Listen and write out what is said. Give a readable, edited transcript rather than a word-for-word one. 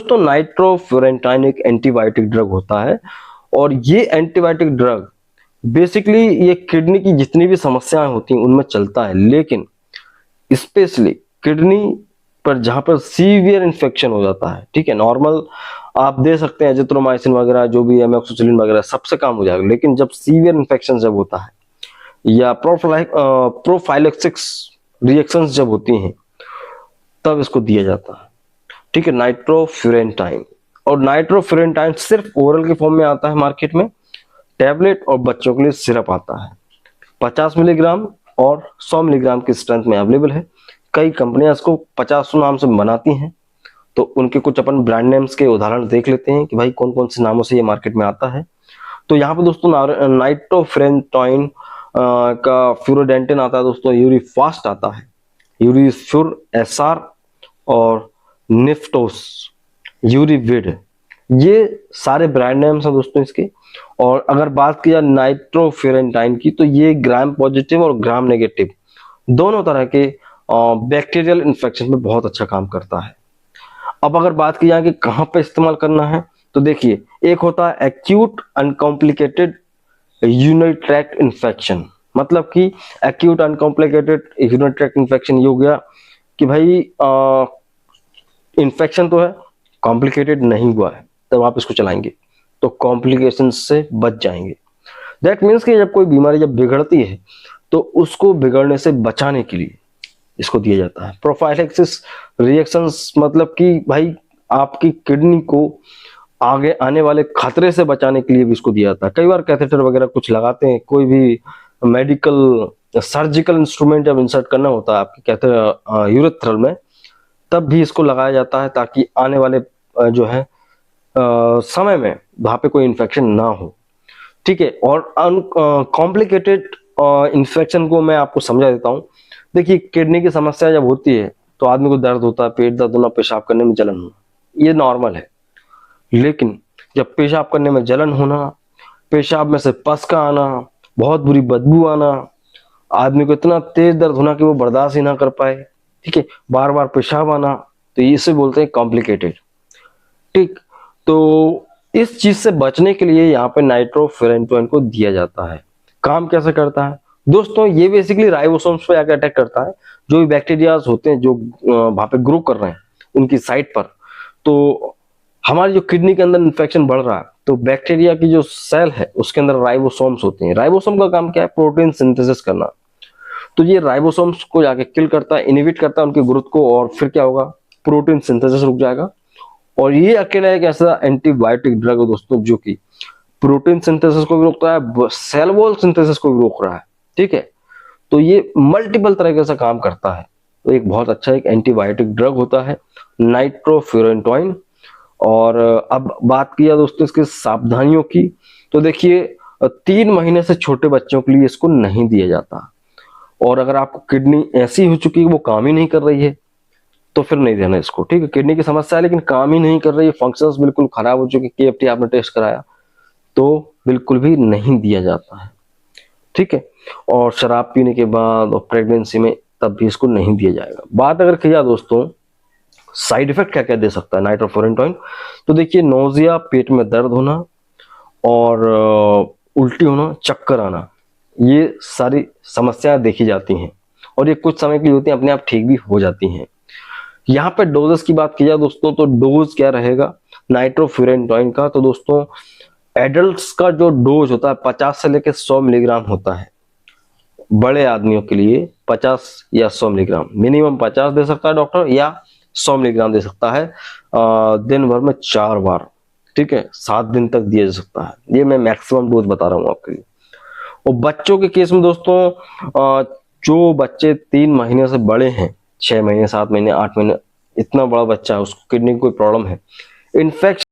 दोस्तों नाइट्रोफ्यूरेंटाइन एक antibiotic drug होता है और ये एंटीबायोटिक ड्रग बेसिकली ये किडनी की जितनी भी समस्याएं होती हैं उनमें चलता है, लेकिन स्पेशली किडनी पर जहां पर सीवियर इन्फेक्शन हो जाता है, ठीक है, नॉर्मल आप दे सकते हैं एजिथ्रोमाइसिन वगैरह जो भी एमोक्सिसिलिन वगैरह सबसे काम हो जाएगा, लेकिन जब सीवियर इन्फेक्शन जब होता है या प्रोफाइलेक्सिस रिएक्शंस जब होती हैं तब इसको दिया जाता है, ठीक है, नाइट्रोफ्यूरेंटाइन। और नाइट्रोफ्यूरेंटाइन सिर्फ ओरल के फॉर्म में आता है मार्केट में, टैबलेट और बच्चों के लिए सिरप आता है 50 मिलीग्राम और 100 मिलीग्राम की स्ट्रेंथ में अवेलेबल है। कई कंपनियां इसको 50 नाम से बनाती हैं, तो उनके कुछ अपन ब्रांड नेम्स के उदाहरण देख लेते हैं कि भाई कौन कौन से नामों से ये मार्केट में आता है। तो यहाँ पे दोस्तों नाइट्रोफ्यूरेंटाइन का फ्यूरोडेंटिन आता है दोस्तों, यूरीफास्ट आता है, यूरीफ्यूर एसआर और निफ्टोस, यूरीविड, ये सारे ब्रांड नेम्स हैं दोस्तों इसके। और अगर बात की जाए नाइट्रोफ्यूरेंटाइन की तो ये ग्राम पॉजिटिव और ग्राम नेगेटिव दोनों तरह के बैक्टीरियल इन्फेक्शन में बहुत अच्छा काम करता है। अब अगर बात की जाए कि कहाँ पे इस्तेमाल करना है तो देखिए, एक होता है acute uncomplicated urinary tract infection, मतलब कि acute uncomplicated urinary tract infection ये हो गया कि भाई इन्फेक्शन तो है, कॉम्प्लिकेटेड नहीं हुआ है, तब आप इसको चलाएंगे तो कॉम्प्लिकेशन से बच जाएंगे। दैट मीन्स कि जब कोई बीमारी जब बिगड़ती है तो उसको बिगड़ने से बचाने के लिए इसको दिया जाता है। प्रोफाइलेक्सिस रिएक्शंस मतलब कि भाई आपकी किडनी को आगे आने वाले खतरे से बचाने के लिए भी इसको दिया जाता है। कई बार कैथेटर वगैरह कुछ लगाते हैं, कोई भी मेडिकल सर्जिकल इंस्ट्रूमेंट जब इंसर्ट करना होता है आपके कैथेटर यूरेथ्रल में, तब भी इसको लगाया जाता है ताकि आने वाले जो है समय में वहां पे कोई इन्फेक्शन ना हो, ठीक है। और कॉम्प्लिकेटेड इन्फेक्शन को मैं आपको समझा देता हूँ। देखिए, किडनी की समस्या जब होती है तो आदमी को दर्द होता है, पेट दर्द होना, पेशाब करने में जलन होना, ये नॉर्मल है। लेकिन जब पेशाब करने में जलन होना, पेशाब में से पस का आना, बहुत बुरी बदबू आना, आदमी को इतना तेज दर्द होना कि वो बर्दाश्त ही ना कर पाए, ठीक है, बार बार पेशाब आना, तो इसे बोलते हैं कॉम्प्लिकेटेड, ठीक। तो इस चीज से बचने के लिए यहाँ पे नाइट्रोफ्यूरेंटाइन को दिया जाता है। काम कैसे करता है दोस्तों, ये बेसिकली राइबोसोम्स पे आकर अटैक करता है, जो भी बैक्टीरियाज होते हैं जो वहां पे ग्रो कर रहे हैं उनकी साइट पर। तो हमारी जो किडनी के अंदर इन्फेक्शन बढ़ रहा है तो बैक्टीरिया की जो सेल है उसके अंदर राइबोसोम्स होते हैं। राइबोसोम का काम क्या है? प्रोटीन सिंथेसिस करना। तो ये राइबोसोम्स को जाके किल करता है, इनहिबिट करता है उनकी ग्रोथ को, और फिर क्या होगा? प्रोटीन सिंथेसिस रुक जाएगा। और ये अकेला एक ऐसा एंटीबायोटिक ड्रग है दोस्तों जो कि प्रोटीन सिंथेसिस को भी रोकता है, सेल वॉल सिंथेसिस को भी रोक रहा है, ठीक है। तो ये मल्टीपल तरीके से काम करता है। तो एक बहुत अच्छा एक एंटीबायोटिक ड्रग होता है नाइट्रोफ्यूरेंटाइन। और अब बात किया दोस्तों इसके सावधानियों की, तो देखिए 3 महीने से छोटे बच्चों के लिए इसको नहीं दिया जाता। और अगर आपको किडनी ऐसी हो चुकी है वो काम ही नहीं कर रही है तो फिर नहीं देना इसको, ठीक है। किडनी की समस्या है लेकिन काम ही नहीं कर रही है, फंक्शंस बिल्कुल खराब हो चुके, केएफटी आपने टेस्ट कराया, तो बिल्कुल भी नहीं दिया जाता है, ठीक है। और शराब पीने के बाद और प्रेगनेंसी में तब भी इसको नहीं दिया जाएगा। बात अगर किया दोस्तों साइड इफेक्ट क्या क्या दे सकता है नाइट्रोफ्यूरेंटाइन, तो देखिए नोजिया, पेट में दर्द होना और उल्टी होना, चक्कर आना, ये सारी समस्याएं देखी जाती हैं और ये कुछ समय के लिए होती हैं, अपने आप ठीक भी हो जाती हैं। यहाँ पे डोजेस की बात की जाए दोस्तों तो डोज क्या रहेगा नाइट्रोफ्यूरेंटाइन का, तो दोस्तों एडल्ट्स का जो डोज होता है 50 से लेकर 100 मिलीग्राम होता है। बड़े आदमियों के लिए 50 या 100 मिलीग्राम, मिनिमम 50 दे सकता है डॉक्टर या 100 मिलीग्राम दे सकता है दिन भर में 4 बार, ठीक है, 7 दिन तक दिया जा सकता है। ये मैं मैक्सिमम डोज बता रहा हूँ आपके लिए। और बच्चों के केस में दोस्तों जो बच्चे 3 महीने से बड़े हैं, 6 महीने, 7 महीने, 8 महीने, इतना बड़ा बच्चा है, उसको किडनी की कोई प्रॉब्लम है, इन्फेक्शन